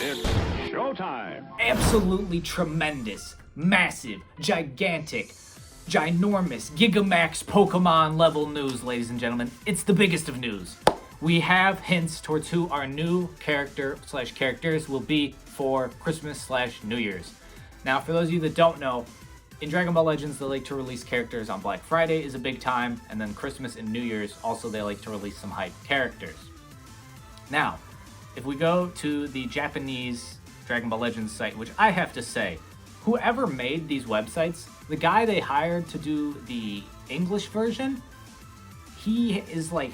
It's showtime. Absolutely tremendous, massive, gigantic, ginormous, Gigamax Pokemon level news, ladies and gentlemen. It's the biggest of news. We have hints towards who our new characters will be for Christmas/New Year's. Now, for those of you that don't know, in Dragon Ball Legends, they like to release characters on Black Friday is a big time, and then Christmas and New Year's, also they like to release some hype characters. Now, if we go to the Japanese Dragon Ball Legends site, which I have to say, whoever made these websites, the guy they hired to do the English version, he is like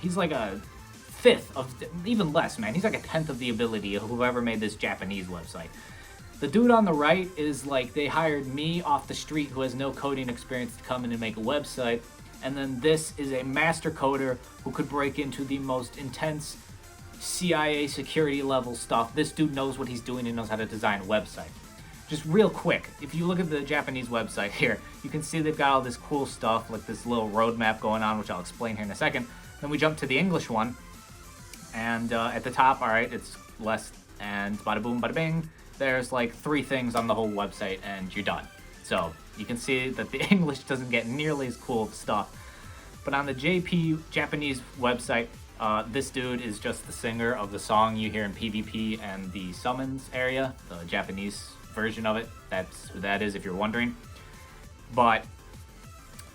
he's like a fifth of, even less, man. He's like a tenth of the ability of whoever made this Japanese website. The dude on the right is like, they hired me off the street who has no coding experience to come in and make a website. And then this is a master coder who could break into the most intense CIA security level stuff. This dude knows what he's doing and knows how to design a website. Just real quick, if you look at the Japanese website here, you can see they've got all this cool stuff, like this little roadmap going on, which I'll explain here in a second. Then we jump to the English one, and at the top, all right, it's less, and bada boom, bada bing. There's like 3 things on the whole website, and you're done. So you can see that the English doesn't get nearly as cool of stuff. But on the Japanese website, this dude is just the singer of the song you hear in PvP and the summons area, the Japanese version of it. That's who that is, if you're wondering. But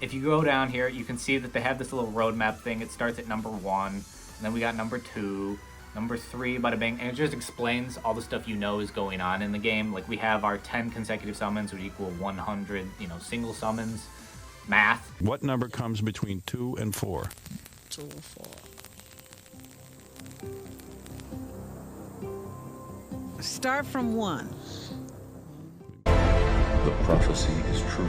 if you go down here, you can see that they have this little roadmap thing. It starts at number 1, and then we got number 2, number 3, bada bing, and it just explains all the stuff you know is going on in the game. Like, we have our 10 consecutive summons, which equal 100, single summons. Math. What number comes between 2 and 4? 2 and 4. Start from 1. The prophecy is true.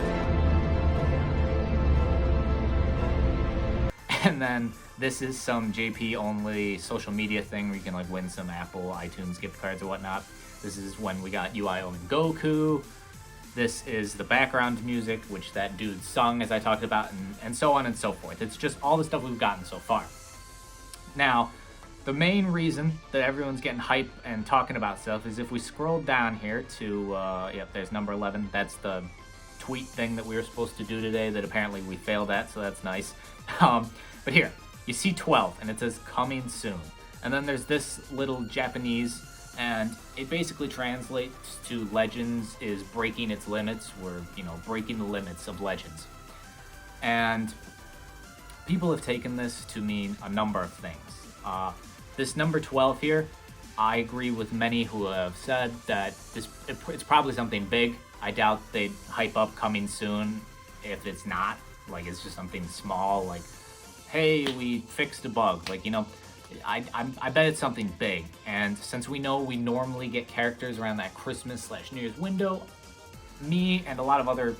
And then this is some JP only social media thing where you can like win some Apple iTunes gift cards or whatnot. This is when we got UIO and Goku. This is the background music, which that dude sung, as I talked about, and so on and so forth. It's just all the stuff we've gotten so far. Now, the main reason that everyone's getting hype and talking about stuff is if we scroll down here to, yep, there's number 11. That's the tweet thing that we were supposed to do today that apparently we failed at, so that's nice. But here, you see 12, and it says coming soon. And then there's this little Japanese, and it basically translates to Legends is breaking its limits. We're, breaking the limits of Legends. And people have taken this to mean a number of things. This number 12 here, I agree with many who have said that it's probably something big. I doubt they'd hype up coming soon if it's not. Like, it's just something small, like, hey, we fixed a bug. Like, I bet it's something big. And since we know we normally get characters around that Christmas/New Year's window, me and a lot of other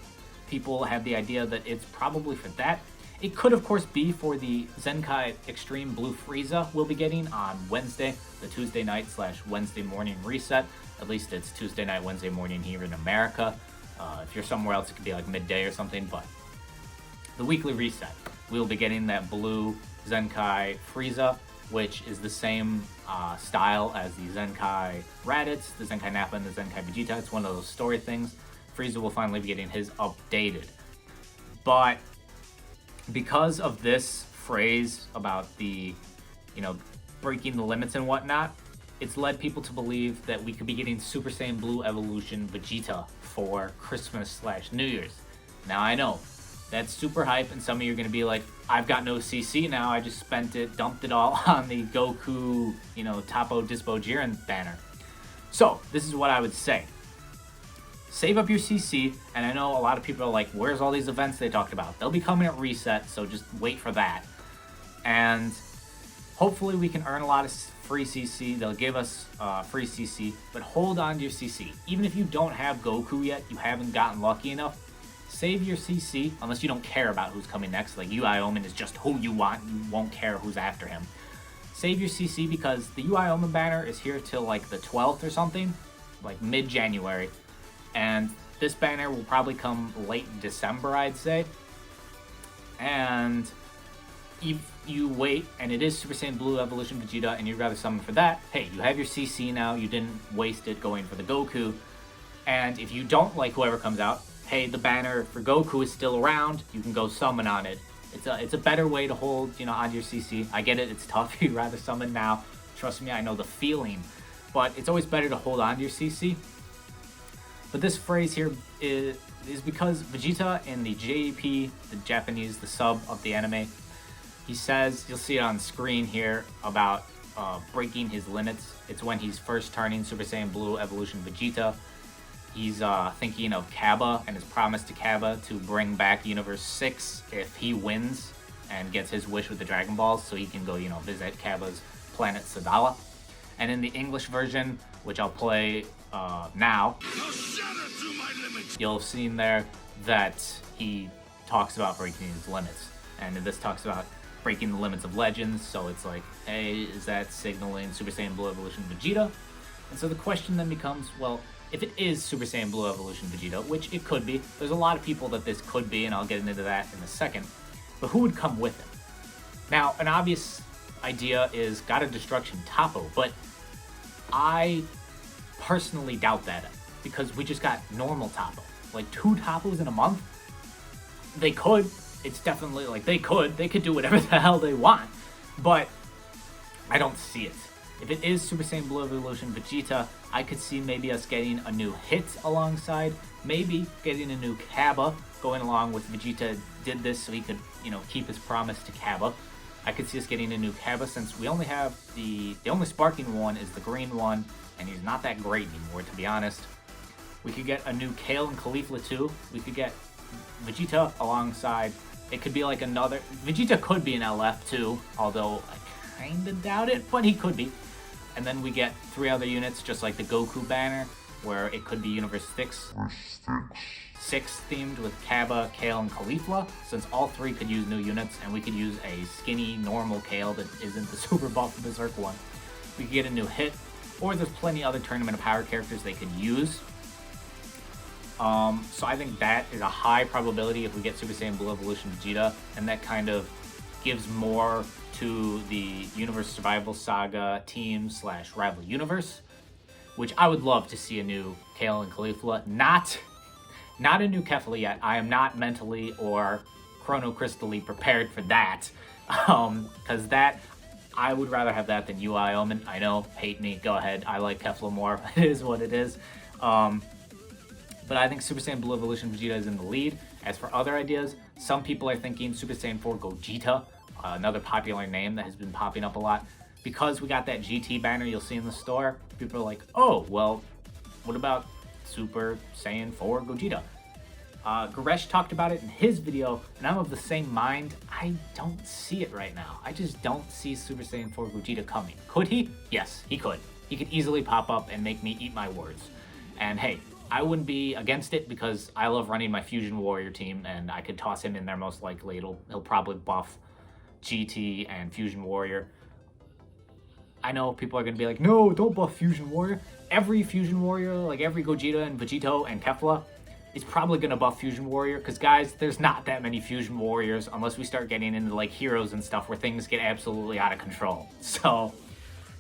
people have the idea that it's probably for that. It could, of course, be for the Zenkai Extreme Blue Frieza we'll be getting on Wednesday, the Tuesday night/Wednesday morning reset. At least it's Tuesday night, Wednesday morning here in America. If you're somewhere else, it could be like midday or something, but the weekly reset. We'll be getting that blue Zenkai Frieza, which is the same style as the Zenkai Raditz, the Zenkai Nappa, and the Zenkai Vegeta. It's one of those story things. Frieza will finally be getting his updated. But because of this phrase about the, breaking the limits and whatnot, it's led people to believe that we could be getting Super Saiyan Blue Evolution Vegeta for Christmas/New Year's. Now, I know that's super hype, and some of you are going to be like, I've got no CC now, I just spent it, dumped it all on the Goku, Tapo Dispo Jiren banner. So, this is what I would say. Save up your CC, and I know a lot of people are like, where's all these events they talked about? They'll be coming at reset, so just wait for that. And hopefully we can earn a lot of free CC. They'll give us free CC, but hold on to your CC. Even if you don't have Goku yet, you haven't gotten lucky enough, save your CC, unless you don't care about who's coming next. Like, UI Omen is just who you want, you won't care who's after him. Save your CC because the UI Omen banner is here till like the 12th or something, like mid-January. And this banner will probably come late December, I'd say. And if you wait and it is Super Saiyan Blue Evolution Vegeta and you'd rather summon for that, hey, you have your CC now, you didn't waste it going for the Goku. And if you don't like whoever comes out, hey, the banner for Goku is still around, you can go summon on it. It's a better way to hold, on your CC. I get it, it's tough, you'd rather summon now. Trust me, I know the feeling. But it's always better to hold on to your CC. But this phrase here is because Vegeta in the JP, the Japanese, the sub of the anime, he says, you'll see it on screen here, about breaking his limits. It's when he's first turning Super Saiyan Blue Evolution Vegeta. He's thinking of Kaba and his promise to Kaba to bring back Universe 6 if he wins and gets his wish with the Dragon Balls, so he can go, visit Kaba's planet Sadala. And in the English version, which I'll play now, you'll have seen there that he talks about breaking his limits. And this talks about breaking the limits of legends, so it's like, hey, is that signaling Super Saiyan Blue Evolution Vegeta? And so the question then becomes, well, if it is Super Saiyan Blue Evolution Vegeta, which it could be, there's a lot of people that this could be, and I'll get into that in a second, but who would come with him? Now, an obvious idea is God of Destruction Tapo, but I personally doubt that, because we just got normal Tapo. Like 2 Tapos in a month? They could. It's definitely like they could do whatever the hell they want, but I don't see it. If it is Super Saiyan Blue Evolution Vegeta, I could see maybe us getting a new hit alongside, maybe getting a new Kaba going along with Vegeta did this so he could, keep his promise to Kaba. I could see us getting a new Kaba, since we only have the only sparking one is the green one, and he's not that great anymore, to be honest. We could get a new Kale and Caulifla too. We could get Vegeta alongside. It could be like another... Vegeta could be an LF too, although I kinda doubt it, but he could be. And then we get 3 other units, just like the Goku banner, where it could be Universe 6 themed with Kaba, Kale, and Caulifla, since all 3 could use new units, and we could use a skinny, normal Kale that isn't the super buff Berserk one. We could get a new hit, or there's plenty other Tournament of Power characters they could use. So I think that is a high probability if we get Super Saiyan Blue Evolution Vegeta, and that kind of gives more to the Universe Survival Saga team / rival universe, which I would love to see a new Kale and Caulifla. Not a new Kefla yet. I am not mentally or chronocrystally prepared for that, because that, I would rather have that than UI Omen. I know, hate me, go ahead. I like Kefla more. It is what it is. But I think Super Saiyan Blue Evolution Vegeta is in the lead. As for other ideas, some people are thinking Super Saiyan 4 Gogeta, another popular name that has been popping up a lot. Because we got that GT banner you'll see in the store, people are like, oh, well, what about Super Saiyan 4 Gogeta? Goresh talked about it in his video, and I'm of the same mind. I don't see it right now. I just don't see Super Saiyan 4 Gogeta coming. Could he? Yes, he could. He could easily pop up and make me eat my words. And hey, I wouldn't be against it, because I love running my Fusion Warrior team, and I could toss him in there most likely. He'll probably buff GT and Fusion Warrior. I know people are going to be like, no, don't buff Fusion Warrior. Every Fusion Warrior, like every Gogeta and Vegito and Kefla, is probably going to buff Fusion Warrior, because guys, there's not that many Fusion Warriors unless we start getting into like heroes and stuff where things get absolutely out of control. So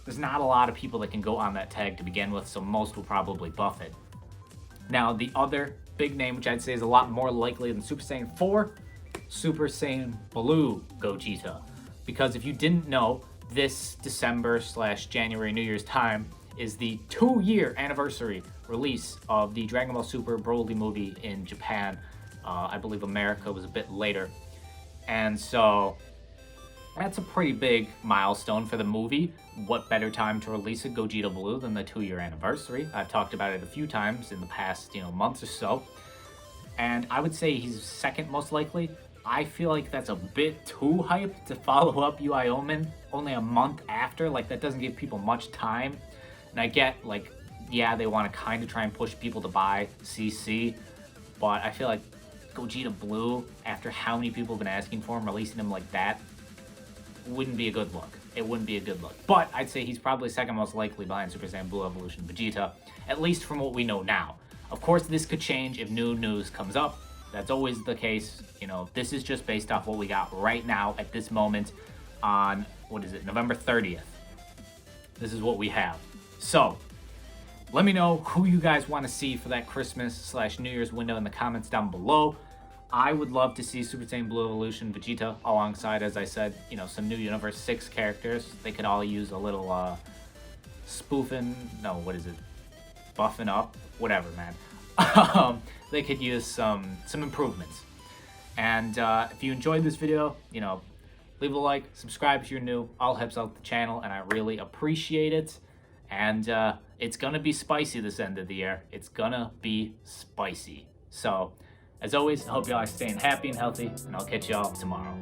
there's not a lot of people that can go on that tag to begin with, so most will probably buff it. Now, the other big name, which I'd say is a lot more likely than Super Saiyan 4, Super Saiyan Blue Gogeta. Because if you didn't know, this December / January New Year's time is the 2-year anniversary release of the Dragon Ball Super Broly movie in Japan. I believe America was a bit later. And so that's a pretty big milestone for the movie. What better time to release a Gogeta Blue than the 2-year anniversary? I've talked about it a few times in the past, months or so. And I would say he's second most likely. I feel like that's a bit too hyped to follow up UI Omen only a month after. Like, that doesn't give people much time. And I get, like, yeah, they want to kind of try and push people to buy CC, but I feel like Gogeta Blue, after how many people have been asking for him, releasing him like that, wouldn't be a good look. It wouldn't be a good look. But I'd say he's probably second most likely behind Super Saiyan Blue Evolution Vegeta, at least from what we know now. Of course, this could change if new news comes up. That's always the case. You know, this is just based off what we got right now at this moment on, what is it, November 30th. This is what we have. So, let me know who you guys want to see for that Christmas/New Year's window in the comments down below. I would love to see Super Saiyan Blue Evolution Vegeta alongside, as I said, you know, some new Universe 6 characters. They could all use a little spoofing, no, what is it? Buffing up? Whatever, man. They could use some improvements. And if you enjoyed this video, you know, leave a like, subscribe if you're new. All helps out the channel, and I really appreciate it. And it's gonna be spicy this end of the year. It's gonna be spicy. So, as always, I hope y'all are staying happy and healthy, and I'll catch y'all tomorrow.